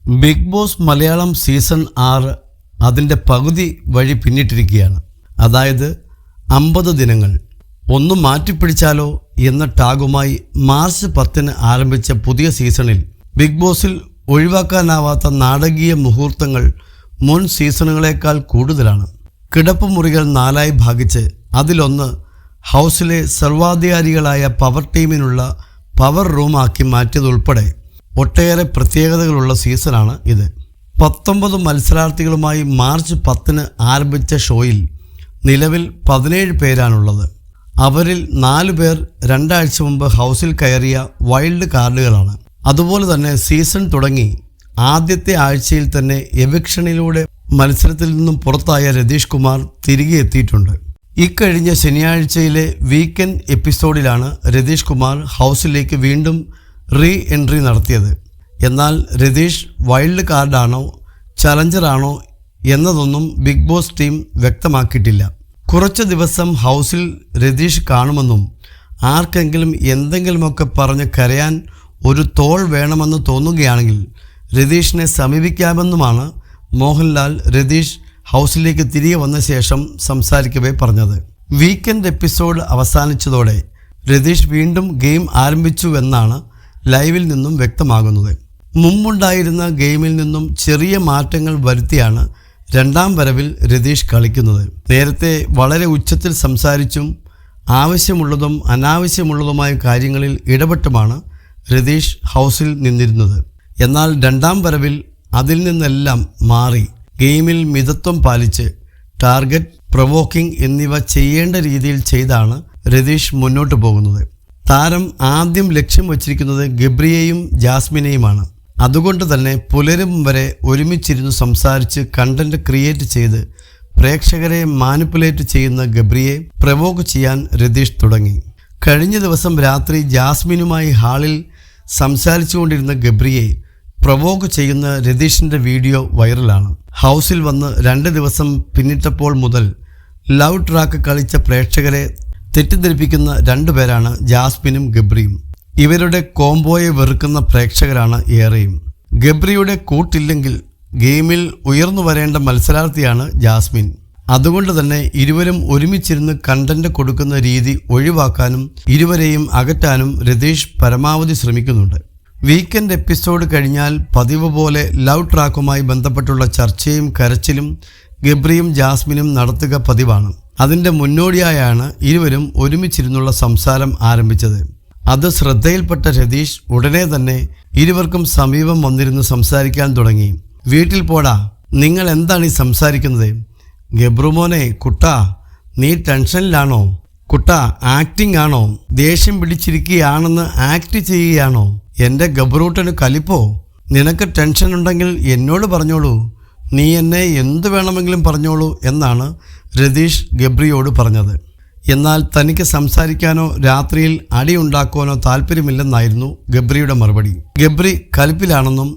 Big boss Malayalam season 6 അതിൻ്റെ പകുതി വഴി പിന്നിട്ടിരിക്കുകയാണ്. അതായത് 50 ദിനങ്ങൾ. ഒന്ന് മാറ്റിപ്പിടിച്ചാലോ എന്ന ടാഗുമായി മാർച്ച് 10 ആരംഭിച്ച പുതിയ സീസണിൽ ബിഗ് ബോസിൽ ഒഴിവാക്കാനാവാത്ത നാടകീയ മുഹൂർത്തങ്ങൾ മുൻ സീസണുകളേക്കാൾ കൂടുതലാണ്. കിടപ്പുമുറികൾ 4 ഭാഗിച്ച് അതിലൊന്ന് ഹൗസിലെ സർവാധികാരികളായ പവർ ടീമിനുള്ള പവർ റൂമാക്കി മാറ്റിയതുൾപ്പെടെ ഒട്ടേറെ പ്രത്യേകതകളുള്ള സീസണാണ് ഇത്. 19 മത്സരാർത്ഥികളുമായി മാർച്ച് 10 ആരംഭിച്ച ഷോയിൽ നിലവിൽ 17 പേരാണുള്ളത്. അവരിൽ 4 പേർ 2 ആഴ്ച മുമ്പ് ഹൗസിൽ കയറിയ വൈൽഡ് കാർഡുകളാണ്. അതുപോലെ തന്നെ സീസൺ തുടങ്ങി ആദ്യത്തെ ആഴ്ചയിൽ തന്നെ എവിക്ഷനിലൂടെ മത്സരത്തിൽ നിന്നും പുറത്തായ രതീഷ് കുമാർ തിരികെ എത്തിയിട്ടുണ്ട്. ഇക്കഴിഞ്ഞ ശനിയാഴ്ചയിലെ വീക്കെൻഡ് എപ്പിസോഡിലാണ് രതീഷ് കുമാർ ഹൗസിലേക്ക് വീണ്ടും റീ എൻട്രി നടത്തിയത്. എന്നാൽ രതീഷ് വൈൽഡ് കാർഡാണോ ചലഞ്ചറാണോ എന്നതൊന്നും ബിഗ് ബോസ് ടീം വ്യക്തമാക്കിയിട്ടില്ല. കുറച്ച് ദിവസം ഹൗസിൽ രതീഷ് കാണുമെന്നും ആർക്കെങ്കിലും എന്തെങ്കിലുമൊക്കെ പറഞ്ഞ് കരയാൻ ഒരു തോൾ വേണമെന്ന് തോന്നുകയാണെങ്കിൽ രതീഷിനെ സമീപിക്കാമെന്നുമാണ് മോഹൻലാൽ രതീഷ് ഹൗസിലേക്ക് തിരികെ വന്ന ശേഷം സംസാരിക്കവേ പറഞ്ഞത്. വീക്കെൻഡ് എപ്പിസോഡ് അവസാനിച്ചതോടെ രതീഷ് വീണ്ടും ഗെയിം ആരംഭിച്ചുവെന്നാണ് ലൈവിൽ നിന്നും വ്യക്തമാകുന്നത്. മുമ്പുണ്ടായിരുന്ന ഗെയിമിൽ നിന്നും ചെറിയ മാറ്റങ്ങൾ വരുത്തിയാണ് 2ാം വരവിൽ രതീഷ് കളിക്കുന്നത്. നേരത്തെ വളരെ ഉച്ചത്തിൽ സംസാരിച്ചും ആവശ്യമുള്ളതും അനാവശ്യമുള്ളതുമായ കാര്യങ്ങളിൽ ഇടപെട്ടുമാണ് രതീഷ് ഹൗസിൽ നിന്നിരുന്നത്. എന്നാൽ 2ാം വരവിൽ അതിൽ നിന്നെല്ലാം മാറി ഗെയിമിൽ മിതത്വം പാലിച്ച് ടാർഗറ്റ്, പ്രൊവോക്കിംഗ് എന്നിവ ചെയ്യേണ്ട രീതിയിൽ ചെയ്താണ് രതീഷ് മുന്നോട്ട് പോകുന്നത്. താരം ആദ്യം ലക്ഷ്യം വച്ചിരിക്കുന്നത് ഗബ്രിയെയും ജാസ്മിനെയുമാണ്. അതുകൊണ്ട് തന്നെ പുലരും വരെ ഒരുമിച്ചിരുന്ന് സംസാരിച്ച് കണ്ടന്റ് ക്രിയേറ്റ് ചെയ്ത് പ്രേക്ഷകരെ മാനിപ്പുലേറ്റ് ചെയ്യുന്ന ഗബ്രിയെ പ്രവോക്ക് ചെയ്യാൻ രതീഷ് തുടങ്ങി. കഴിഞ്ഞ ദിവസം രാത്രി ജാസ്മിനുമായി ഹാളിൽ സംസാരിച്ചുകൊണ്ടിരുന്ന ഗബ്രിയെ പ്രവോക്ക് ചെയ്യുന്ന രതീഷിൻ്റെ വീഡിയോ വൈറലാണ്. ഹൗസിൽ വന്ന് 2 ദിവസം പിന്നിട്ടപ്പോൾ മുതൽ ലവ് ട്രാക്ക് കളിച്ച പ്രേക്ഷകരെ തെറ്റിദ്ധരിപ്പിക്കുന്ന 2 പേരാണ് ജാസ്മിനും ഗബ്രിയും. ഇവരുടെ കോംബോയെ വെറുക്കുന്ന പ്രേക്ഷകരാണ് ഏറെയും. ഗബ്രിയുടെ കൂട്ടില്ലെങ്കിൽ ഗെയിമിൽ ഉയർന്നു വരേണ്ട മത്സരാർത്ഥിയാണ് ജാസ്മിൻ. അതുകൊണ്ട് തന്നെ ഇരുവരും ഒരുമിച്ചിരുന്ന് കണ്ടന്റ് കൊടുക്കുന്ന രീതി ഒഴിവാക്കാനും ഇരുവരെയും അകറ്റാനും രതീഷ് പരമാവധി ശ്രമിക്കുന്നുണ്ട്. വീക്കെൻഡ് എപ്പിസോഡ് കഴിഞ്ഞാൽ പതിവ് പോലെ ലവ് ട്രാക്കുമായി ബന്ധപ്പെട്ടുള്ള ചർച്ചയും കരച്ചിലും ഗബ്രിയും ജാസ്മിനും നടത്തുക പതിവാണ്. അതിൻ്റെ മുന്നോടിയായാണ് ഇരുവരും ഒരുമിച്ചിരുന്നുള്ള സംസാരം ആരംഭിച്ചത്. അത് ശ്രദ്ധയിൽപ്പെട്ട രതീഷ് ഉടനെ തന്നെ ഇരുവർക്കും സമീപം വന്നിരുന്ന് സംസാരിക്കാൻ തുടങ്ങി. വീട്ടിൽ പോടാ, നിങ്ങൾ എന്താണ് ഈ സംസാരിക്കുന്നത്? ഗബ്രുമോനെ, കുട്ടാ നീ ടെൻഷനിലാണോ? കുട്ടാ ആക്ടിംഗ് ആണോ? ദേഷ്യം പിടിച്ചിരിക്കുകയാണെന്ന് ആക്ട് ചെയ്യുകയാണോ? എൻ്റെ ഗബ്രൂട്ടന് കലിപ്പോ? നിനക്ക് ടെൻഷൻ ഉണ്ടെങ്കിൽ എന്നോട് പറഞ്ഞോളൂ, നീ എന്നെ എന്ത് വേണമെങ്കിലും പറഞ്ഞോളൂ എന്നാണ് രതീഷ് ഗബ്രിയോട് പറഞ്ഞത്. എന്നാൽ തനിക്ക് സംസാരിക്കാനോ രാത്രിയിൽ അടിയുണ്ടാക്കുവാനോ താല്പര്യമില്ലെന്നായിരുന്നു ഗബ്രിയുടെ മറുപടി. ഗബ്രി കലിപ്പിലാണെന്നും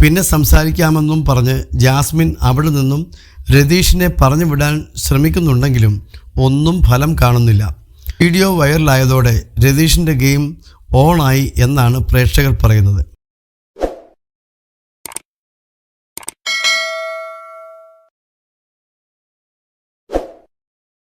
പിന്നെ സംസാരിക്കാമെന്നും പറഞ്ഞ് ജാസ്മിൻ അവിടെ നിന്നും രതീഷിനെ പറഞ്ഞു വിടാൻ ശ്രമിക്കുന്നുണ്ടെങ്കിലും ഒന്നും ഫലം കാണുന്നില്ല. വീഡിയോ വൈറലായതോടെ രതീഷിൻ്റെ ഗെയിം ഓണായി എന്നാണ് പ്രേക്ഷകർ പറയുന്നത്.